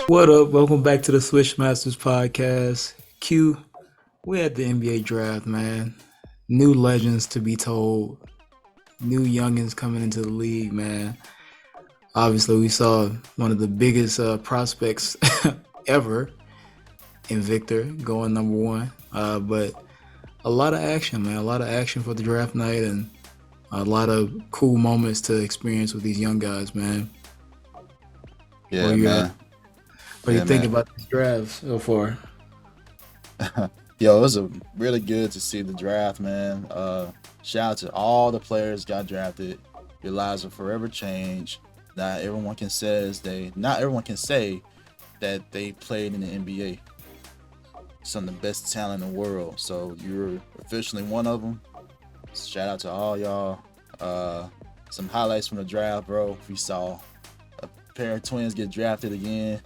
What up? Welcome back to the Swish Masters Podcast. Q, we're at the NBA draft, man. New legends to be told. New youngins coming into the league, man. Obviously, we saw one of the biggest prospects ever in Victor going number one. But a lot of action, man. A lot of action for the draft night and a lot of cool moments to experience with these young guys, man. Yeah, What you, man. what do you think about this draft so far? Yo, it was really good to see the draft, man. Shout out to all the players got drafted. Your lives will forever change. Not everyone can say that they played in the NBA. Some of the best talent in the world. So you're officially one of them. Shout out to all y'all. Some highlights from the draft, bro. We saw a pair of twins get drafted again.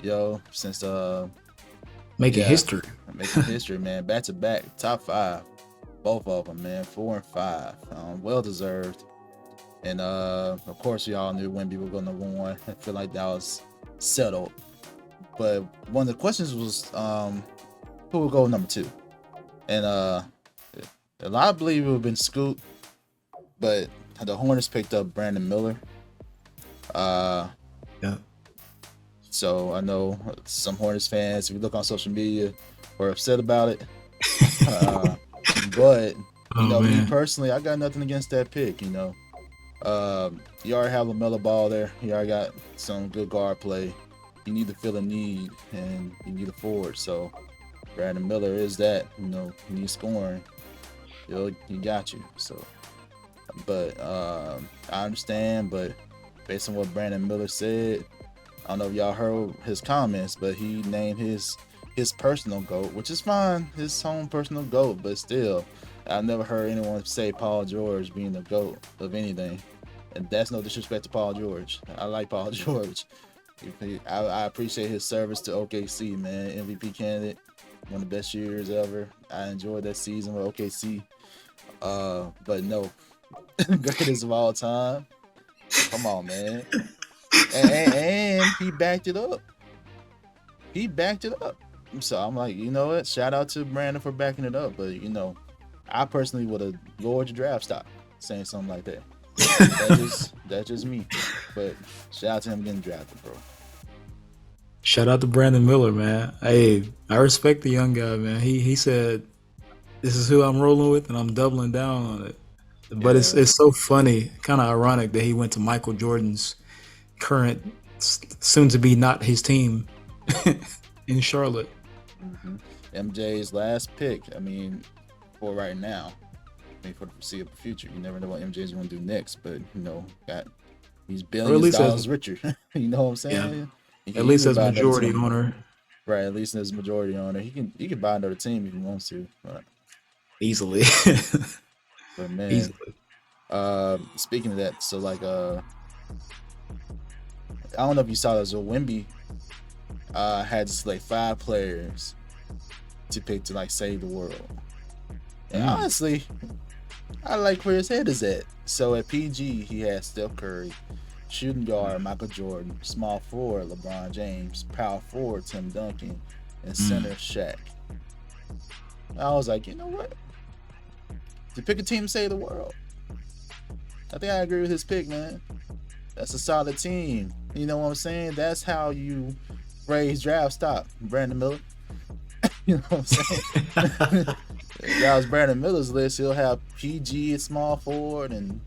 Yo, since Making history. Making history, man. Back to back, top 5, both of them, man. 4 and 5, well deserved. And of course, we all knew Wemby would go number 1. I feel like that was settled. But one of the questions was, who would go number 2? And a lot believe it would have been Scoot, but the Hornets picked up Brandon Miller. Yeah. So I know some Hornets fans, if you look on social media, were upset about it. But me personally, I got nothing against that pick. You already have LaMelo Ball there. You already got some good guard play. You need to fill a need, and you need a forward. So Brandon Miller is that. You need scoring. He got you. So, but I understand. But based on what Brandon Miller said, I don't know if y'all heard his comments, but he named his personal GOAT, which is fine, his own personal GOAT, but still, I've never heard anyone say Paul George being the GOAT of anything. And that's no disrespect to Paul George. I like Paul George. I appreciate his service to OKC, man. MVP candidate, one of the best years ever. I enjoyed that season with OKC. But no, greatest of all time. Come on, man. And he backed it up. So I'm like, you know what? Shout out to Brandon for backing it up. But I personally would have lowered your draft stock saying something like that. That's just me. But shout out to him getting drafted, bro. Shout out to Brandon Miller, man. Hey, I respect the young guy, man. He said, "This is who I'm rolling with, and I'm doubling down on it." But it's so funny, kind of ironic that he went to Michael Jordan's current, soon to be not his team, in Charlotte. Mm-hmm. MJ's last pick. I mean, for right now. I mean, for the foreseeable future, you never know what MJ's going to do next. But he's billions of dollars richer. You know what I'm saying? Yeah. At least as majority owner. Right. At least as majority owner, he can buy another team if he wants to. But easily. But man, easily. Speaking of that, so like I don't know if you saw this, Wemby had to select 5 players to pick to like save the world. And honestly, I like where his head is at. So at PG, he has Steph Curry, shooting guard Michael Jordan, small forward LeBron James, power forward Tim Duncan, and center Shaq. I was like, you know what? To pick a team to save the world, I think I agree with his pick, man. That's a solid team. You know what I'm saying? That's how you raise draft stock, Brandon Miller. You know what I'm saying? If that was Brandon Miller's list, he'll have PG at small forward and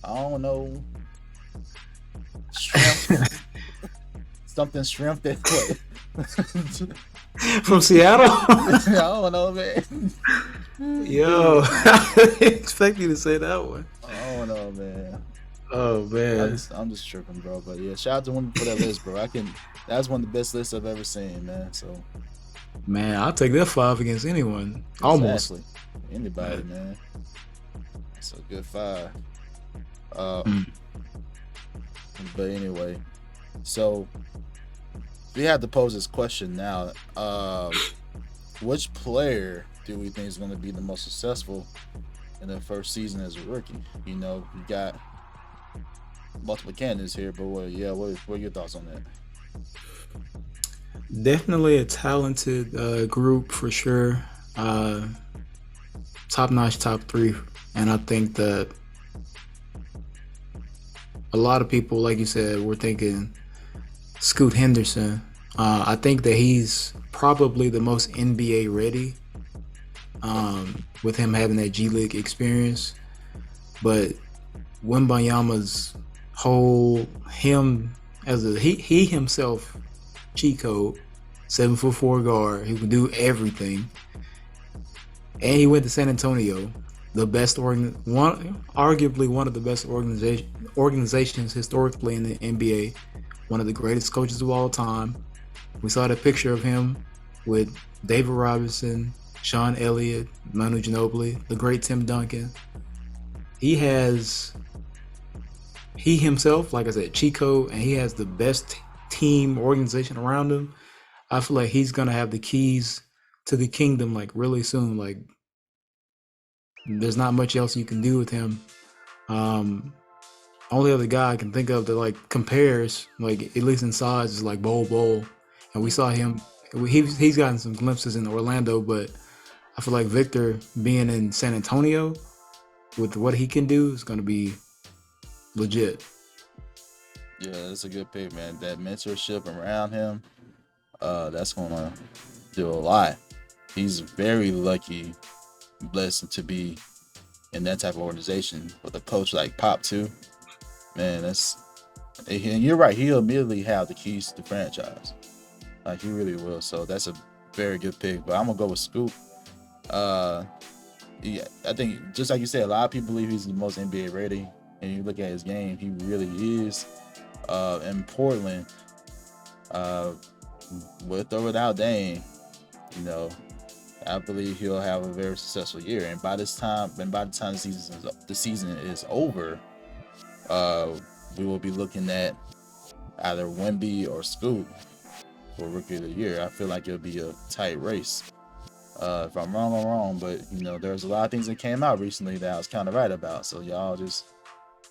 I don't know, shrimp. Something shrimp that way. From Seattle? I don't know, man. Yo, I didn't expect you to say that one. I don't know, man. Oh man, I'm just tripping, bro. But yeah, shout out to him for that list, bro. That's one of the best lists I've ever seen, man. So, man, I'll take that 5 against anyone. Almost anybody, man. It's a good 5. But anyway, so we have to pose this question now. Which player do we think is going to be the most successful in their first season as a rookie? You know, you got multiple candidates here, but what are your thoughts on that? Definitely a talented group for sure. Uh, Top notch, top three, and I think that a lot of people, like you said, were thinking Scoot Henderson. I think that he's probably the most NBA ready, with him having that G League experience. But Wembanyama's whole him as a he himself cheat code, 7'4" guard, he can do everything, and he went to San Antonio, the best arguably one of the best organizations historically in the NBA, one of the greatest coaches of all time. We saw the picture of him with David Robinson, Sean Elliott, Manu Ginobili, the great Tim Duncan. He himself, like I said, Chico, and he has the best team organization around him. I feel like he's gonna have the keys to the kingdom like really soon. Like there's not much else you can do with him. Um, Only other guy I can think of that like compares, like at least in size, is like Bol, and we saw him. He's gotten some glimpses in Orlando, but I feel like Victor being in San Antonio with what he can do is going to be legit. Yeah, that's a good pick, man. That mentorship around him, that's gonna do a lot. He's very lucky, blessed to be in that type of organization with a coach like Pop too. Man, and you're right. He'll immediately have the keys to the franchise. Like he really will. So that's a very good pick. But I'm gonna go with Scoop. Yeah, I think just like you said, a lot of people believe he's the most NBA ready. And you look at his game, he really is. In Portland, with or without Dame, you know, I believe he'll have a very successful year. And by the time the season is over, we will be looking at either Wemby or Scoot for Rookie of the Year. I feel like it'll be a tight race. If I'm wrong, I'm wrong. But there's a lot of things that came out recently that I was kind of right about. So y'all just,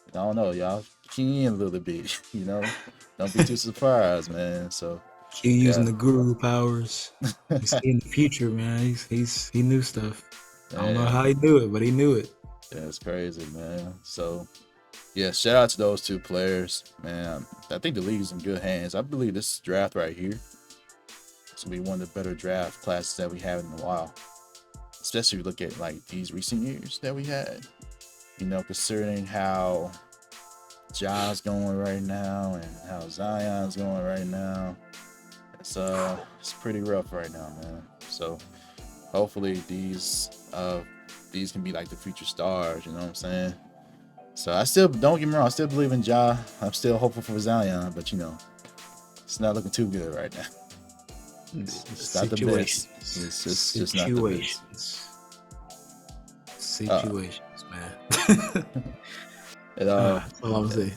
I don't know, y'all key in a little bit. Don't be too surprised, man. So Q using the guru powers. He's seeing the future, man. He knew stuff. I don't know how he knew it, but he knew it. Yeah, it's crazy, man. So yeah, shout out to those two players, man. I think the league's in good hands. I believe this draft right here is gonna be one of the better draft classes that we have in a while. Especially if you look at like these recent years that we had. Considering how Ja's going right now and how Zion's going right now. It's pretty rough right now, man. So hopefully these can be like the future stars, you know what I'm saying? So I still, don't get me wrong, I still believe in Ja. I'm still hopeful for Zion, but it's not looking too good right now. It's not the best. It's just not the best. Situations, man. That's all I'm saying.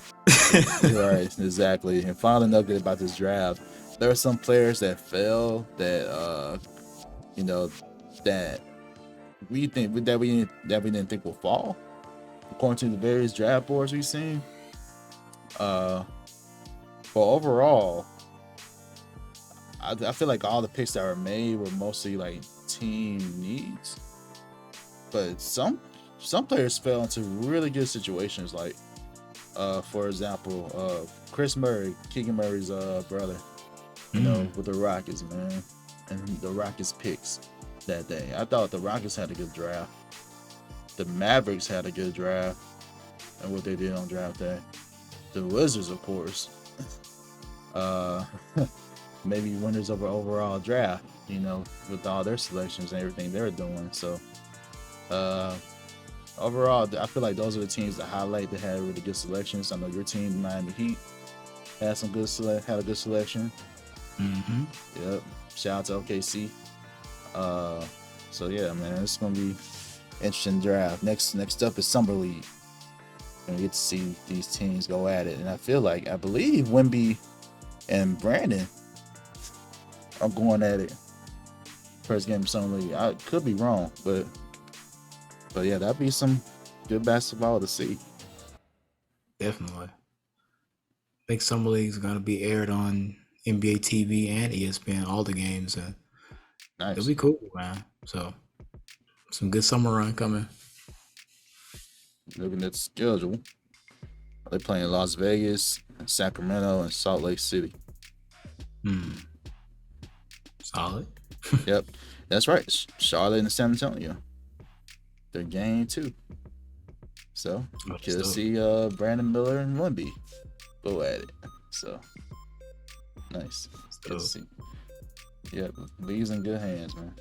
Right, exactly. And finally, nugget about this draft. There are some players that fell that that we didn't think will fall, according to the various draft boards we've seen. But overall, I feel like all the picks that were made were mostly like team needs. But some players fell into really good situations, like for example, Chris Murray, Keegan Murray's brother, with the Rockets, man, and the Rockets picks that day. I thought the Rockets had a good draft. The Mavericks had a good draft, and what they did on draft day. The Wizards, of course, maybe winners of an overall draft, with all their selections and everything they're doing. So overall, I feel like those are the teams that highlight that had really good selections. I know your team, the Miami Heat, had a good selection. Mm-hmm. Yep. Shout out to OKC. So yeah, man, it's gonna be interesting draft. Next up is Summer League. Gonna get to see these teams go at it, and I believe Wemby and Brandon are going at it. First game of Summer League. I could be wrong, but yeah, that'd be some good basketball to see. Definitely. I think Summer League is going to be aired on NBA TV and ESPN, all the games, and it'll Nice. be cool, man. So some good summer run coming. Looking at the schedule, they playing Las Vegas, Sacramento, and Salt Lake City. Solid. Yep, that's right. Charlotte and San Antonio. They're game 2. So you could see Brandon Miller and Wemby go at it. So nice. Good to see. Yep, league's in good hands, man.